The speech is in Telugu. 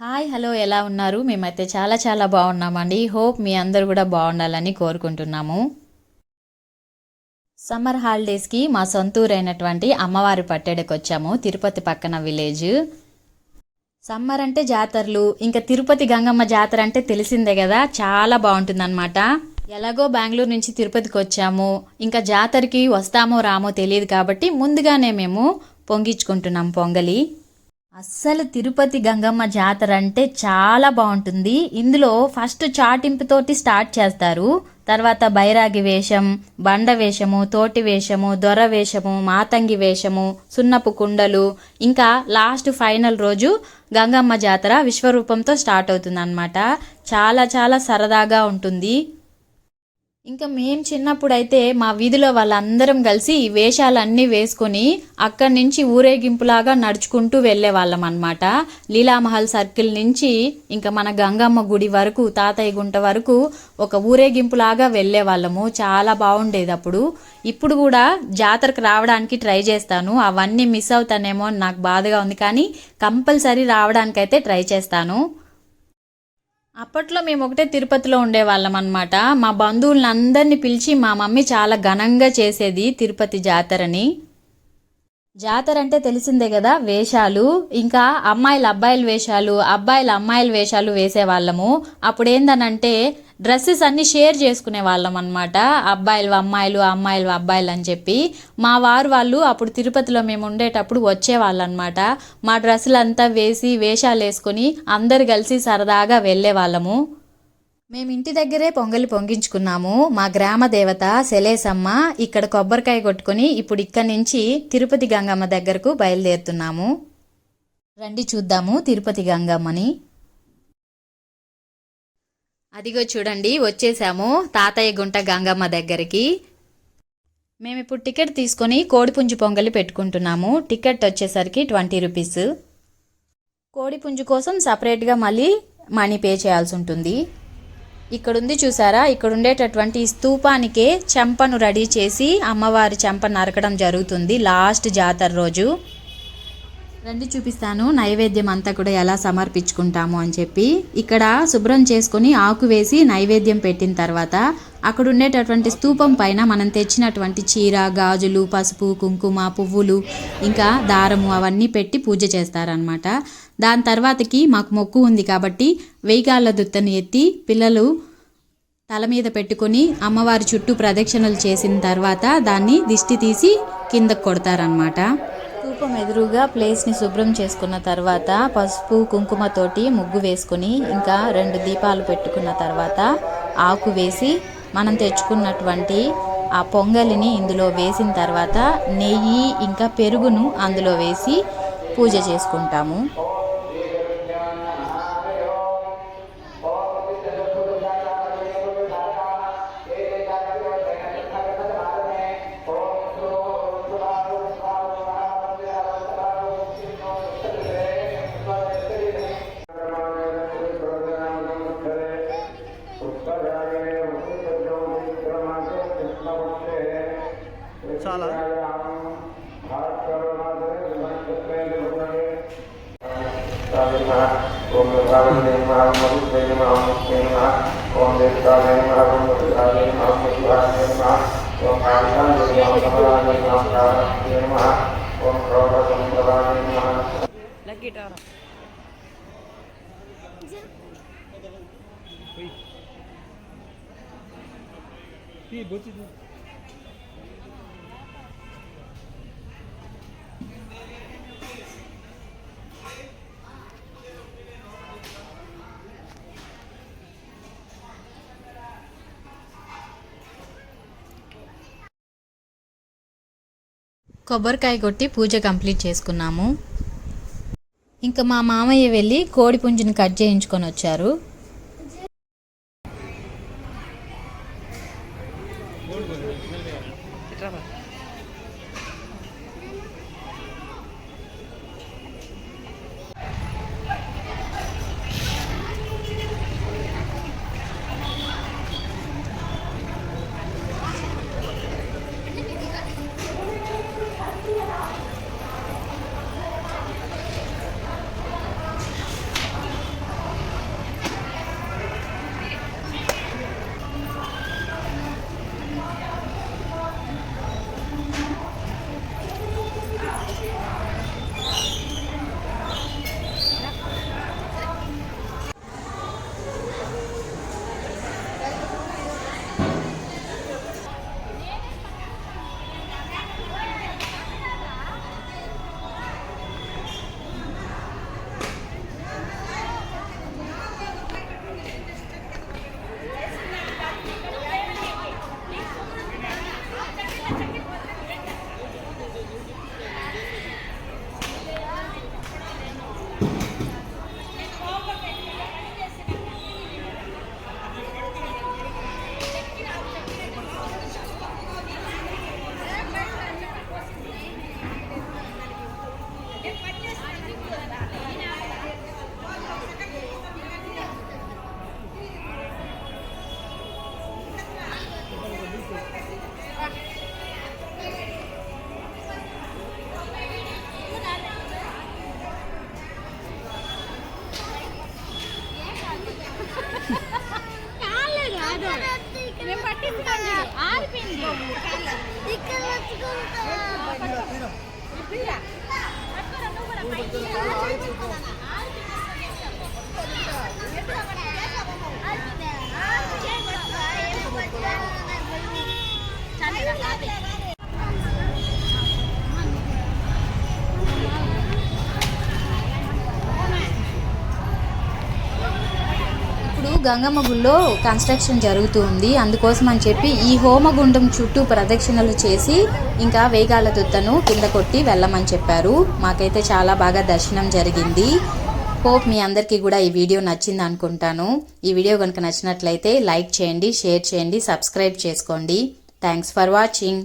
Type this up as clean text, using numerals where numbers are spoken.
హాయ్ హలో ఎలా ఉన్నారు? మేమైతే చాలా చాలా బాగున్నామండి. హోప్ మీ అందరూ కూడా బాగుండాలని కోరుకుంటున్నాము. సమ్మర్ హాలిడేస్కి మా సొంతూరైనటువంటి అమ్మవారి పట్టేడకి వచ్చాము. తిరుపతి పక్కన విలేజ్. సమ్మర్ అంటే జాతరలు, ఇంకా తిరుపతి గంగమ్మ జాతర అంటే తెలిసిందే కదా, చాలా బాగుంటుందన్నమాట. ఎలాగో బెంగళూరు నుంచి తిరుపతికి వచ్చాము, ఇంకా జాతరకి వస్తామో రామో తెలియదు కాబట్టి ముందుగానే మేము పొంగించుకుంటున్నాం పొంగలి. అస్సలు తిరుపతి గంగమ్మ జాతర అంటే చాలా బాగుంటుంది. ఇందులో ఫస్ట్ చాటింపుతోటి స్టార్ట్ చేస్తారు. తర్వాత బైరాగి వేషం, బండ వేషము, తోటి వేషము, దొర వేషము, మాతంగి వేషము, సున్నపు కుండలు, ఇంకా లాస్ట్ ఫైనల్ రోజు గంగమ్మ జాతర విశ్వరూపంతో స్టార్ట్ అవుతుంది అన్నమాట. చాలా చాలా సరదాగా ఉంటుంది. ఇంకా మేం చిన్నప్పుడైతే మా వీధిలో వాళ్ళందరం కలిసి ఈ వేషాలన్నీ వేసుకొని అక్కడి నుంచి ఊరేగింపులాగా నడుచుకుంటూ వెళ్ళే వాళ్ళం అనమాట. లీలామహల్ సర్కిల్ నుంచి ఇంకా మన గంగమ్మ గుడి వరకు, తాతయ్య గుంట వరకు ఒక ఊరేగింపులాగా వెళ్ళే వాళ్ళము. చాలా బాగుండేది అప్పుడు. ఇప్పుడు కూడా జాతరకు రావడానికి ట్రై చేస్తాను. అవన్నీ మిస్ అవుతానేమో అని నాకు బాధగా ఉంది, కానీ కంపల్సరీ రావడానికైతే ట్రై చేస్తాను. అప్పట్లో మేము ఒకటే తిరుపతిలో ఉండేవాళ్ళం అనమాట. మా బంధువులందరినీ పిలిచి మా మమ్మీ చాలా ఘనంగా చేసేది తిరుపతి జాతరని. జాతర అంటే తెలిసిందే కదా, వేషాలు, ఇంకా అమ్మాయిల అబ్బాయిల వేషాలు, అబ్బాయిల అమ్మాయిల వేషాలు వేసేవాళ్ళము. అప్పుడు ఏందనంటే డ్రెస్సెస్ అన్నీ షేర్ చేసుకునే వాళ్ళం అనమాట. అబ్బాయిలు అమ్మాయిలు, అమ్మాయిలు అబ్బాయిలు అని చెప్పి. మా వారు వాళ్ళు అప్పుడు తిరుపతిలో మేము ఉండేటప్పుడు వచ్చేవాళ్ళు అనమాట. మా డ్రెస్సులంతా వేసి వేషాలు వేసుకొని అందరు కలిసి సరదాగా వెళ్ళే వాళ్ళము. మేము ఇంటి దగ్గరే పొంగలి పొంగించుకున్నాము. మా గ్రామ దేవత సెలేసమ్మ. ఇక్కడ కొబ్బరికాయ కొట్టుకొని ఇప్పుడు ఇక్కడి నుంచి తిరుపతి గంగమ్మ దగ్గరకు బయలుదేరుతున్నాము. రండి చూద్దాము తిరుపతి గంగమ్మని. అదిగో చూడండి, వచ్చేసాము తాతయ్య గుంట గంగమ్మ దగ్గరికి. మేము ఇప్పుడు టికెట్ తీసుకొని కోడిపుంజు పొంగలి పెట్టుకుంటున్నాము. టికెట్ వచ్చేసరికి 20 రూపీస్. కోడిపుంజు కోసం సపరేట్గా మళ్ళీ మనీ పే చేయాల్సి ఉంటుంది. ఇక్కడ ఉంది చూసారా, ఇక్కడ ఉండేటటువంటి స్తూపానికే చెంపను రెడీ చేసి అమ్మవారి చెంప నరకడం జరుగుతుంది లాస్ట్ జాతర రోజు. రండి చూపిస్తాను నైవేద్యం అంతా కూడా ఎలా సమర్పించుకుంటాము అని చెప్పి. ఇక్కడ శుభ్రం చేసుకొని ఆకు వేసి నైవేద్యం పెట్టిన తర్వాత అక్కడ ఉండేటటువంటి స్తూపం పైన మనం తెచ్చినటువంటి చీర, గాజులు, పసుపు, కుంకుమ, పువ్వులు, ఇంకా దారము అవన్నీ పెట్టి పూజ చేస్తారనమాట. దాని తర్వాతకి మాకు మొక్కు ఉంది కాబట్టి వెయ్యికాళ్ళ దుత్తను ఎత్తి పిల్లలు తల మీద పెట్టుకొని అమ్మవారి చుట్టూ ప్రదక్షిణలు చేసిన తర్వాత దాన్ని దిష్టి తీసి కిందకు కొడతారనమాట. ధూపం ఎదురుగా ప్లేస్ని శుభ్రం చేసుకున్న తర్వాత పసుపు కుంకుమతోటి ముగ్గు వేసుకొని ఇంకా 2 దీపాలు పెట్టుకున్న తర్వాత ఆకు వేసి మనం తెచ్చుకున్నటువంటి ఆ పొంగలిని ఇందులో వేసిన తర్వాత నెయ్యి ఇంకా పెరుగును అందులో వేసి పూజ చేసుకుంటాము. చాలా కొబ్బరికాయ కొట్టి పూజ కంప్లీట్ చేసుకున్నాము. ఇంకా మా మామయ్య వెళ్ళి కోడి పుంజుని కట్ చేయించుకొని వచ్చారు. ఇప్పుడు గంగమ్మ గుళ్ళో కన్స్ట్రక్షన్ జరుగుతుంది. అందుకోసం అని చెప్పి ఈ హోమగుండం చుట్టూ ప్రదక్షిణలు చేసి ఇంకా వేగాల దుత్తను కింద కొట్టి వెళ్ళమని చెప్పారు. మాకైతే చాలా బాగా దర్శనం జరిగింది. హోప్ మీ అందరికీ కూడా ఈ వీడియో నచ్చింది అనుకుంటాను. ఈ వీడియో కనుక నచ్చినట్లయితే లైక్ చేయండి, షేర్ చేయండి, సబ్స్క్రైబ్ చేసుకోండి. Thanks for watching.